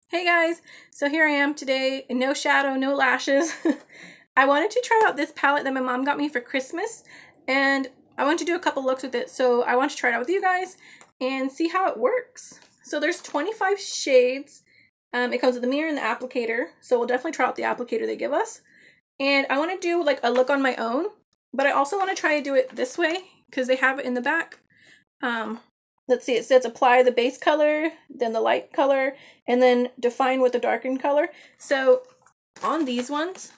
Hey guys, so here I am today, no shadow, no lashes. I wanted to try out this palette that my mom got me for Christmas, and I want to do a couple looks with it, so I want to try it out with you guys and see how it works. So there's 25 shades. It comes with the mirror and the applicator, so we'll definitely try out the applicator they give us. And I want to do like a look on my own, but I also want to try to do it this way because they have it in the back. Let's see, it says apply the base color, then the light color, and then define with the darkened color. So on these ones,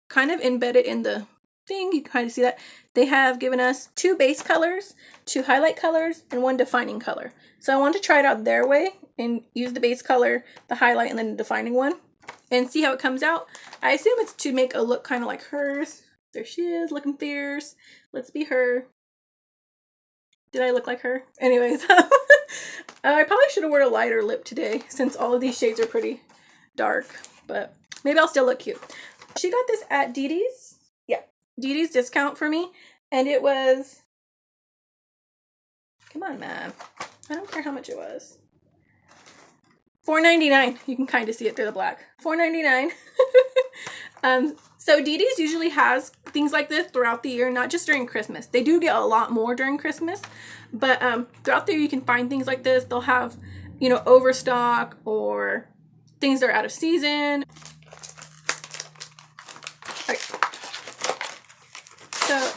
kind of embedded in the thing, you can kind of see that, they have given us 2 base colors, 2 highlight colors, and 1 defining color. So I want to try it out their way and use the base color, the highlight, and then the defining one, and see how it comes out. I assume it's to make a look kind of like hers. There she is, looking fierce. Let's be her. Did I look like her? Anyways, I probably should have worn a lighter lip today since all of these shades are pretty dark, but maybe I'll still look cute. She got this at Dee Dee's. Yeah, Dee Dee's discount for me, and it was, come on, man. I don't care how much it was. $4.99. You can kind of see it through the black. $4.99. So Dee Dee's usually has things like this throughout the year, not just during Christmas. They do get a lot more during Christmas, but throughout the year you can find things like this. They'll have, you know, overstock or things that are out of season. Okay. So,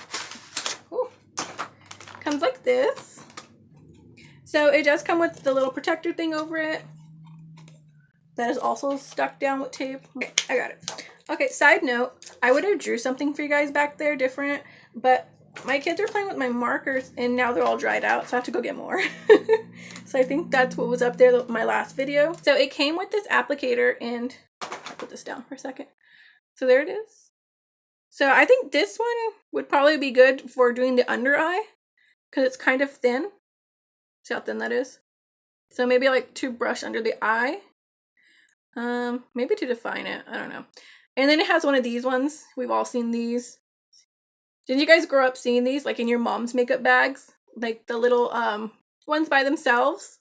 comes like this. So it does come with the little protector thing over it. That is also stuck down with tape. Okay, I got it. Okay, side note, I would have drew something for you guys back there different, but my kids are playing with my markers and now they're all dried out, so I have to go get more. So I think that's what was up there, my last video. So it came with this applicator, and I'll put this down for a second. So there it is. So I think this one would probably be good for doing the under eye because it's kind of thin. See how thin that is? So maybe like to brush under the eye. Maybe to define it. I don't know. And then it has one of these ones. We've all seen these. Didn't you guys grow up seeing these, like in your mom's makeup bags? Like the little ones by themselves?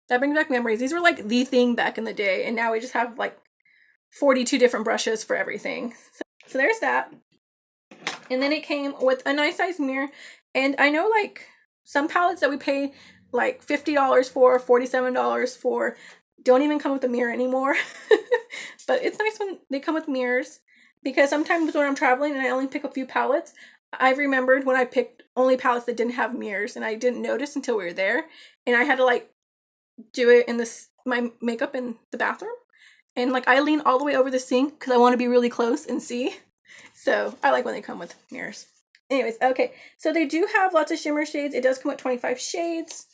That brings back memories. These were like the thing back in the day, and now we just have like 42 different brushes for everything. So there's that. And then it came with a nice size mirror. And I know like some palettes that we pay like $50 for, $47 for, don't even come with a mirror anymore. But it's nice when they come with mirrors, because sometimes when I'm traveling and I only pick a few palettes, I've remembered when I picked only palettes that didn't have mirrors, and I didn't notice until we were there, and I had to like do it in my makeup in the bathroom, and like I lean all the way over the sink because I want to be really close and see. So I like when they come with mirrors. Anyways, okay, so they do have lots of shimmer shades. It does come with 25 shades.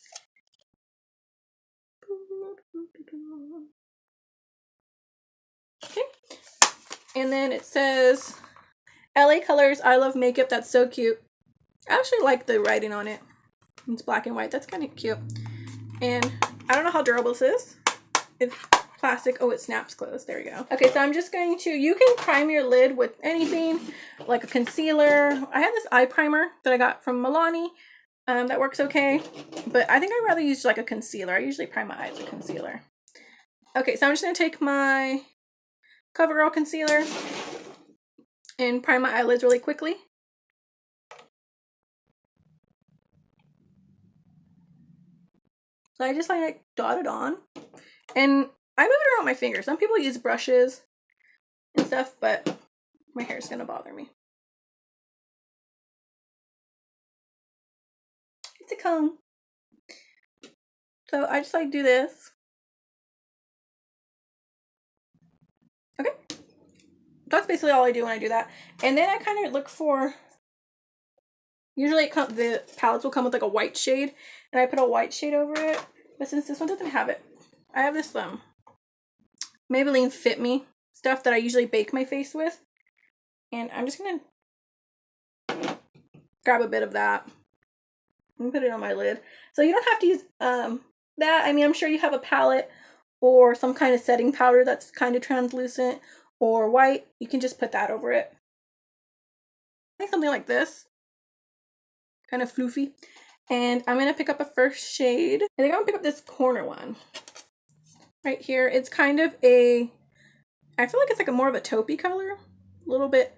Okay. And then it says, LA Colors, I love makeup. That's so cute. I actually like the writing on it. It's black and white. That's kind of cute. And I don't know how durable this is. It's plastic. Oh, it snaps closed. There we go. Okay, so I'm just going to, you can prime your lid with anything, like a concealer. I have this eye primer that I got from Milani. That works okay. But I think I'd rather use like a concealer. I usually prime my eyes with concealer. Okay, so I'm just going to take my CoverGirl concealer and prime my eyelids really quickly. So I just like dot it on, and I move it around my fingers. Some people use brushes and stuff, but my hair is gonna bother me. It's a comb. So I just like do this. Okay. That's basically all I do when I do that. And then I kind of look for, usually the palettes will come with like a white shade, and I put a white shade over it. But since this one doesn't have it, I have this Maybelline Fit Me stuff that I usually bake my face with. And I'm just gonna grab a bit of that and put it on my lid. So you don't have to use that. I mean, I'm sure you have a palette or some kind of setting powder that's kind of translucent or white. You can just put that over it. I think something like this. Kind of floofy. And I'm going to pick up a first shade. I think I'm going to pick up this corner one. right here. It's kind of a, I feel like it's like a more of a taupey color, a little bit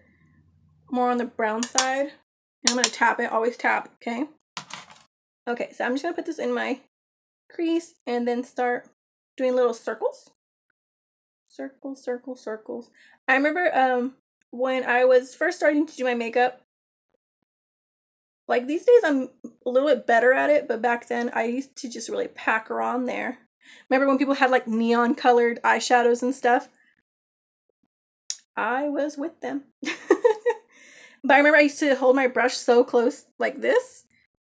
more on the brown side. And I'm going to tap it, always tap, okay? Okay, so I'm just going to put this in my crease and then start doing little circles. Circles, circles, circles. I remember when I was first starting to do my makeup, like these days I'm a little bit better at it, but back then I used to just really pack her on there. Remember when people had like neon colored eyeshadows and stuff? I was with them. But I remember I used to hold my brush so close like this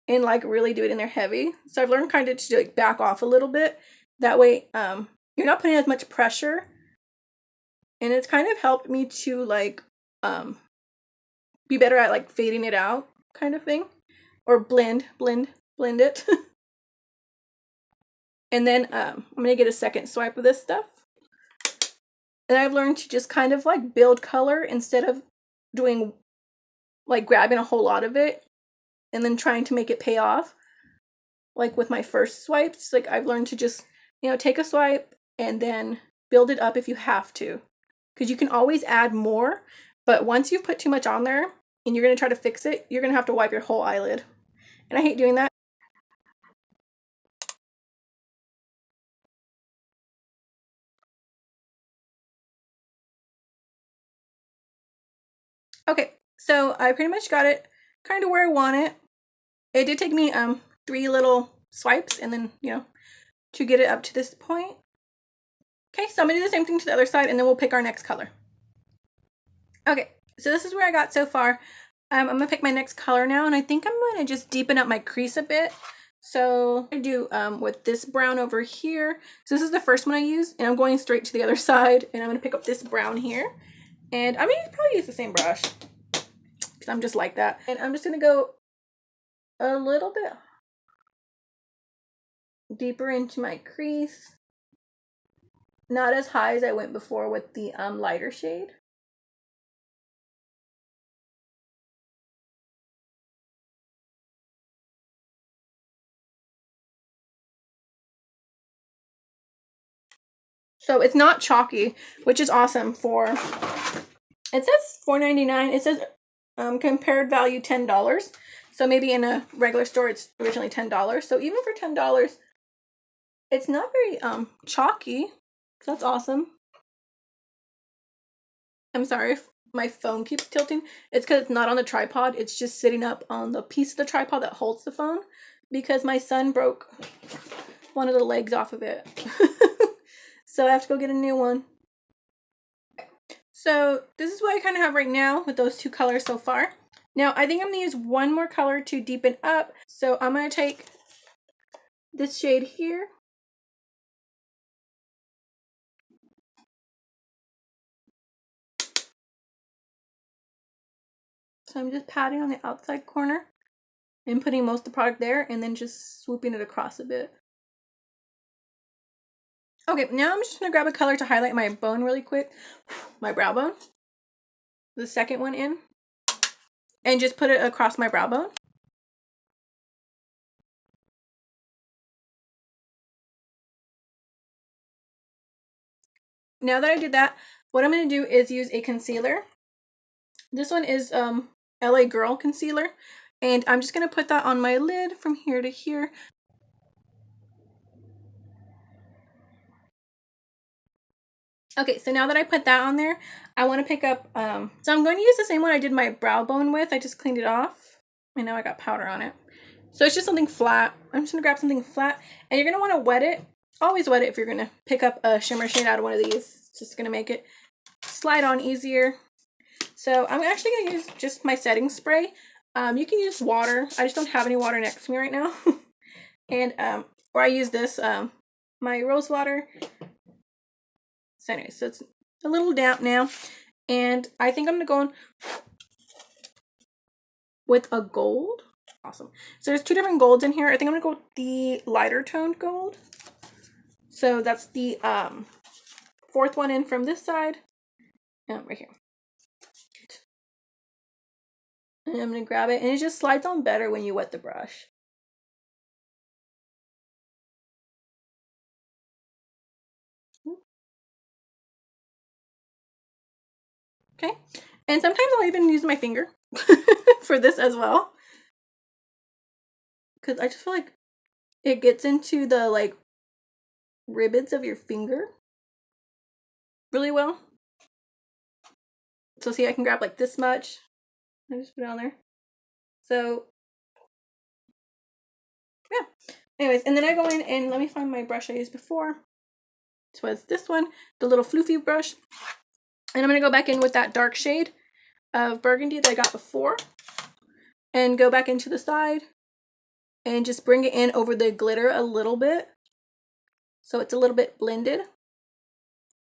and like really do it in there heavy. So I've learned kind of to like back off a little bit. That way you're not putting as much pressure. And it's kind of helped me to like be better at like fading it out kind of thing. Or blend it. And then I'm going to get a second swipe of this stuff. And I've learned to just kind of like build color instead of doing like grabbing a whole lot of it and then trying to make it pay off. Like with my first swipes, like I've learned to just, you know, take a swipe and then build it up if you have to. Because you can always add more, but once you've put too much on there and you're going to try to fix it, you're going to have to wipe your whole eyelid. And I hate doing that. Okay, so I pretty much got it kind of where I want it. It did take me 3 little swipes and then, you know, to get it up to this point. Okay, so I'm going to do the same thing to the other side and then we'll pick our next color. Okay, so this is where I got so far. I'm going to pick my next color now, and I think I'm going to just deepen up my crease a bit. So I do with this brown over here. So this is the first one I used, and I'm going straight to the other side, and I'm going to pick up this brown here. And I'm going to probably use the same brush, because I'm just like that. And I'm just going to go a little bit deeper into my crease. Not as high as I went before with the lighter shade. So it's not chalky, which is awesome for, it says $4.99. It says compared value $10. So maybe in a regular store it's originally $10. So even for $10, it's not very chalky. So that's awesome. I'm sorry if my phone keeps tilting. It's because it's not on the tripod. It's just sitting up on the piece of the tripod that holds the phone because my son broke one of the legs off of it. So I have to go get a new one. So this is what I kind of have right now with those 2 colors so far. Now I think I'm going to use one more color to deepen up. So I'm going to take this shade here. So I'm just patting on the outside corner and putting most of the product there and then just swooping it across a bit. Okay, now I'm just going to grab a color to highlight my bone really quick. My brow bone. The second one in. And just put it across my brow bone. Now that I did that, what I'm going to do is use a concealer. This one is LA Girl concealer. And I'm just going to put that on my lid from here to here. Okay, so now that I put that on there, I want to pick up, so I'm going to use the same one I did my brow bone with. I just cleaned it off, and now I got powder on it. So it's just something flat. I'm just going to grab something flat, and you're going to want to wet it. Always wet it if you're going to pick up a shimmer shade out of one of these. It's just going to make it slide on easier. So I'm actually going to use just my setting spray. You can use water. I just don't have any water next to me right now. And, or I use this, my rose water. So anyway, so it's a little damp now. And I think I'm going to go in with a gold. Awesome. So there's 2 different golds in here. I think I'm going to go with the lighter toned gold. So that's the 4th one in from this side. Right here. And I'm going to grab it. And it just slides on better when you wet the brush. Okay. And sometimes I'll even use my finger for this as well. Because I just feel like it gets into the like ribbons of your finger really well. So see, I can grab like this much. I just put it on there. So yeah. Anyways, and then I go in and let me find my brush I used before. This was this one, the little floofy brush. And I'm going to go back in with that dark shade of burgundy that I got before. And go back into the side. And just bring it in over the glitter a little bit. So it's a little bit blended.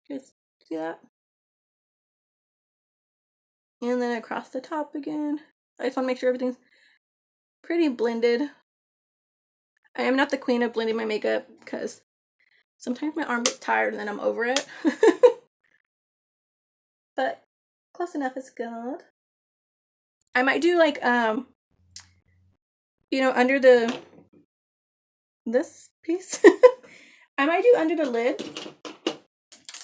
Just see that? And then across the top again. I just want to make sure everything's pretty blended. I am not the queen of blending my makeup because sometimes my arm gets tired and then I'm over it. But close enough is good. I might do like, you know, under this piece. I might do under the lid.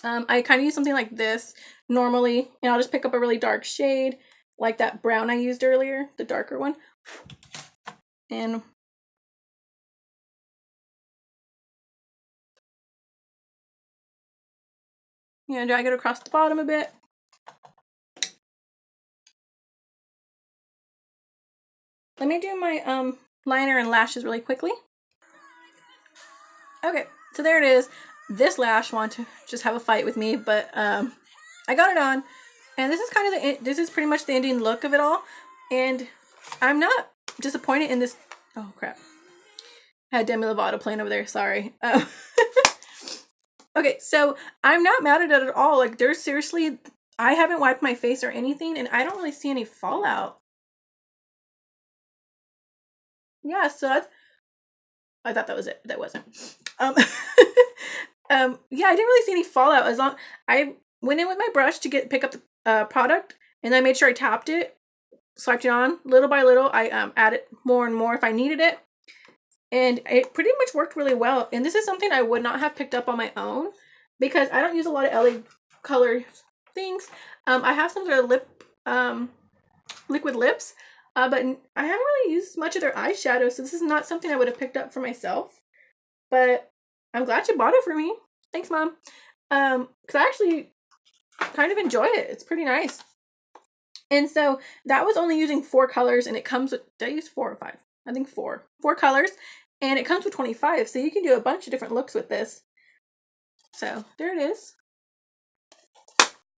I kind of use something like this normally, and I'll just pick up a really dark shade, like that brown I used earlier, the darker one. And you know, drag it across the bottom a bit. Let me do my liner and lashes really quickly. Okay, so there it is. This lash wanted to just have a fight with me, but I got it on, and this is kind of this is pretty much the ending look of it all, and I'm not disappointed in this. Oh crap! I had Demi Lovato playing over there. Sorry. Okay, so I'm not mad at it at all. Like, there's seriously, I haven't wiped my face or anything, and I don't really see any fallout. Yeah, so that's, I thought that was it. That wasn't. Yeah, I didn't really see any fallout. As long I went in with my brush to pick up the product, and I made sure I tapped it, swiped it on little by little. I added more and more if I needed it, and it pretty much worked really well. And this is something I would not have picked up on my own because I don't use a lot of LA color things. I have some of their liquid lips, but I haven't really used much of their eyeshadow, so this is not something I would have picked up for myself. But I'm glad you bought it for me. Thanks, Mom. Because I actually kind of enjoy it. It's pretty nice. And so that was only using 4 colors, and it comes with, did I use 4 or 5? I think 4. 4 colors, and it comes with 25, so you can do a bunch of different looks with this. So there it is.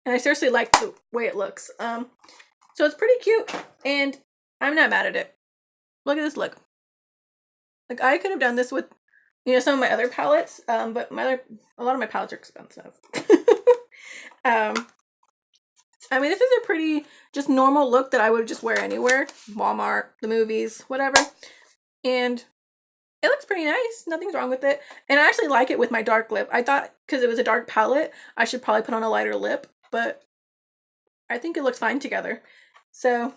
And I seriously like the way it looks. So it's pretty cute, and I'm not mad at it. Look at this look. Like, I could have done this with, you know, some of my other palettes, but a lot of my palettes are expensive. I mean, this is a pretty just normal look that I would just wear anywhere. Walmart, the movies, whatever. And it looks pretty nice. Nothing's wrong with it. And I actually like it with my dark lip. I thought because it was a dark palette, I should probably put on a lighter lip, but I think it looks fine together. So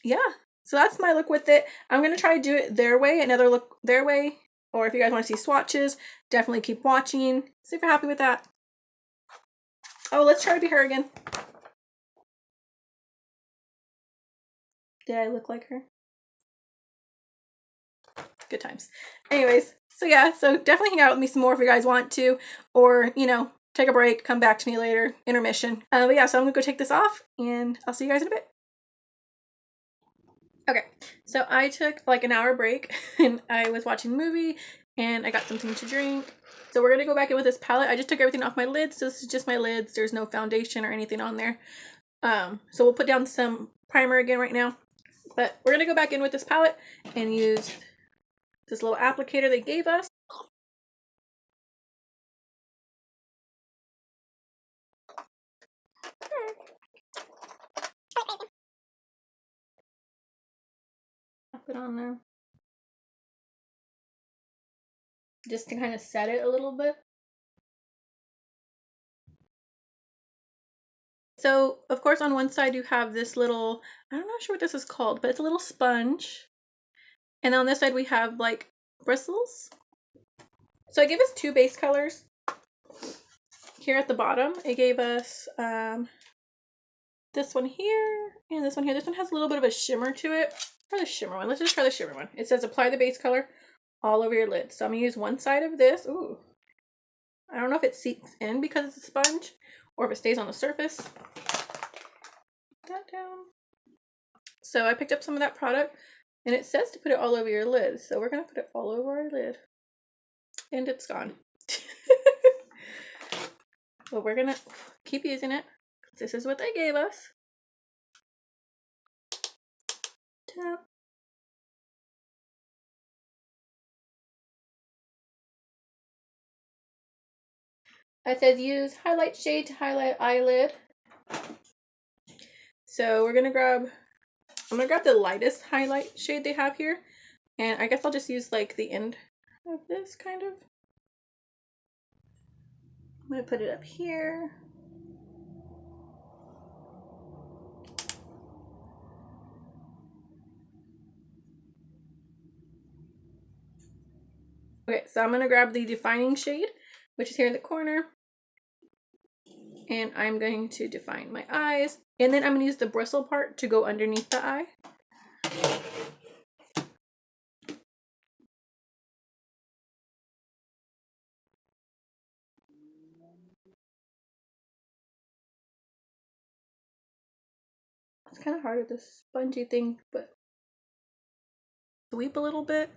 yeah, so that's my look with it. I'm going to try to do it their way, another look their way. Or if you guys want to see swatches, definitely keep watching. See if you're happy with that. Oh, let's try to be her again. Did I look like her? Good times. Anyways, so yeah, so definitely hang out with me some more if you guys want to, or, you know, take a break, come back to me later, intermission. But yeah, so I'm gonna go take this off, and I'll see you guys in a bit. Okay, so I took like an hour break, and I was watching a movie, and I got something to drink. So we're gonna go back in with this palette. I just took everything off my lids, so this is just my lids. There's no foundation or anything on there. So we'll put down some primer again right now. But we're gonna go back in with this palette and use this little applicator they gave us. I'll put on there. Just to kind of set it a little bit. So, of course, on one side you have this little, I'm not sure what this is called, but it's a little sponge. And on this side we have like bristles. So it gave us 2 base colors. Here at the bottom, it gave us this one here and this one here. This one has a little bit of a shimmer to it. Try the shimmer one. Let's just try the shimmer one. It says apply the base color all over your lid. So I'm gonna use one side of this. Ooh. I don't know if it seeps in because it's a sponge or if it stays on the surface. Put that down. So I picked up some of that product and it says to put it all over your lid. So we're gonna put it all over our lid. And it's gone. But we're gonna keep using it. This is what they gave us. Tap. It says use highlight shade to highlight eyelid. So I'm gonna grab the lightest highlight shade they have here. And I guess I'll just use like the end of this kind of. I'm gonna put it up here. Okay, so I'm gonna grab the defining shade, which is here in the corner. And I'm going to define my eyes. And then I'm gonna use the bristle part to go underneath the eye. It's kind of hard with this spongy thing, but sweep a little bit.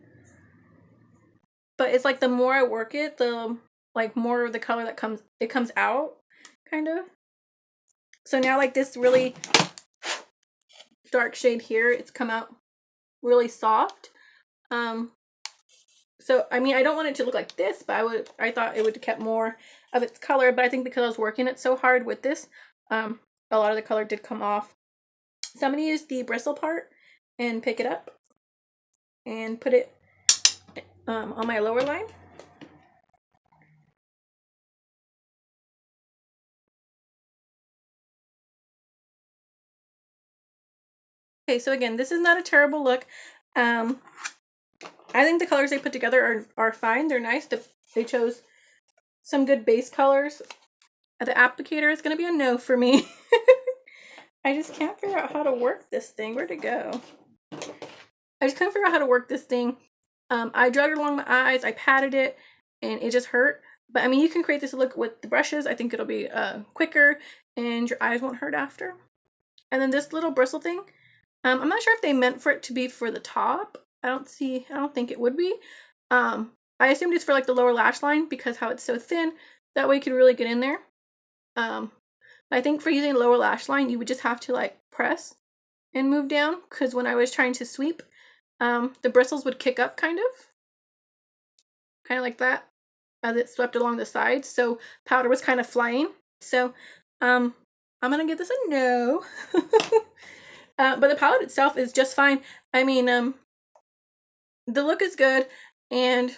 But it's like the more I work it, the like more of the color that comes out, kind of. So now like this really dark shade here, it's come out really soft. So I mean, I don't want it to look like this, but I thought it would have kept more of its color, but I think because I was working it so hard with this, a lot of the color did come off. So I'm going to use the bristle part and pick it up and put it on my lower line. Okay, so again, this is not a terrible look. I think the colors they put together are fine. They're nice. They chose some good base colors. The applicator is going to be a no for me. I just can't figure out how to work this thing. Where'd it go? I just couldn't figure out how to work this thing. I dragged it along my eyes. I patted it and it just hurt. But I mean, you can create this look with the brushes. I think it'll be quicker and your eyes won't hurt after. And then this little bristle thing. I'm not sure if they meant for it to be for the top. I don't think it would be. I assumed it's for like the lower lash line because how it's so thin. That way you can really get in there. I think for using lower lash line, you would just have to like press and move down, because when I was trying to sweep, the bristles would kick up kind of like that as it swept along the sides. So powder was kind of flying. So I'm gonna give this a no. But the palette itself is just fine. I mean, the look is good, and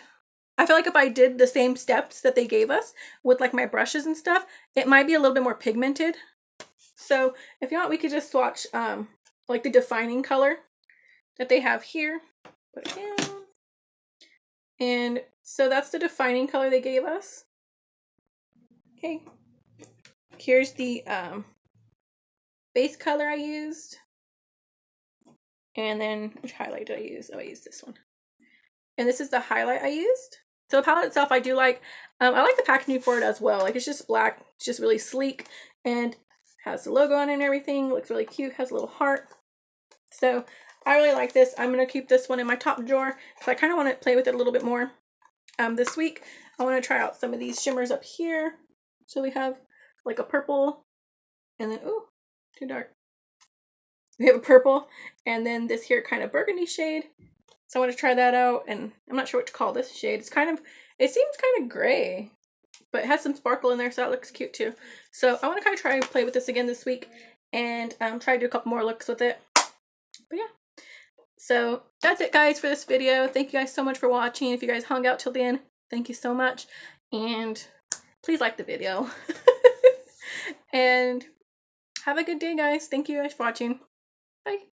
I feel like if I did the same steps that they gave us with like my brushes and stuff, it might be a little bit more pigmented. So if you want, we could just swatch like the defining color that they have here. Put it down. And so that's the defining color they gave us. Okay. Here's the base color I used. And then, which highlight did I use? Oh, I used this one. And this is the highlight I used. So the palette itself, I do like. I like the packaging for it as well. Like, it's just black. It's just really sleek. And has the logo on it and everything. Looks really cute. Has a little heart. So I really like this. I'm going to keep this one in my top drawer because I kind of want to play with it a little bit more. This week, I want to try out some of these shimmers up here. So we have like a purple. And then, ooh, too dark. We have a purple, and then this here kind of burgundy shade. So I want to try that out, and I'm not sure what to call this shade. It seems kind of gray, but it has some sparkle in there, so that looks cute too. So I want to kind of try and play with this again this week, and try to do a couple more looks with it. But yeah, so that's it, guys, for this video. Thank you guys so much for watching. If you guys hung out till the end, thank you so much, and please like the video. And have a good day, guys. Thank you guys for watching. Bye.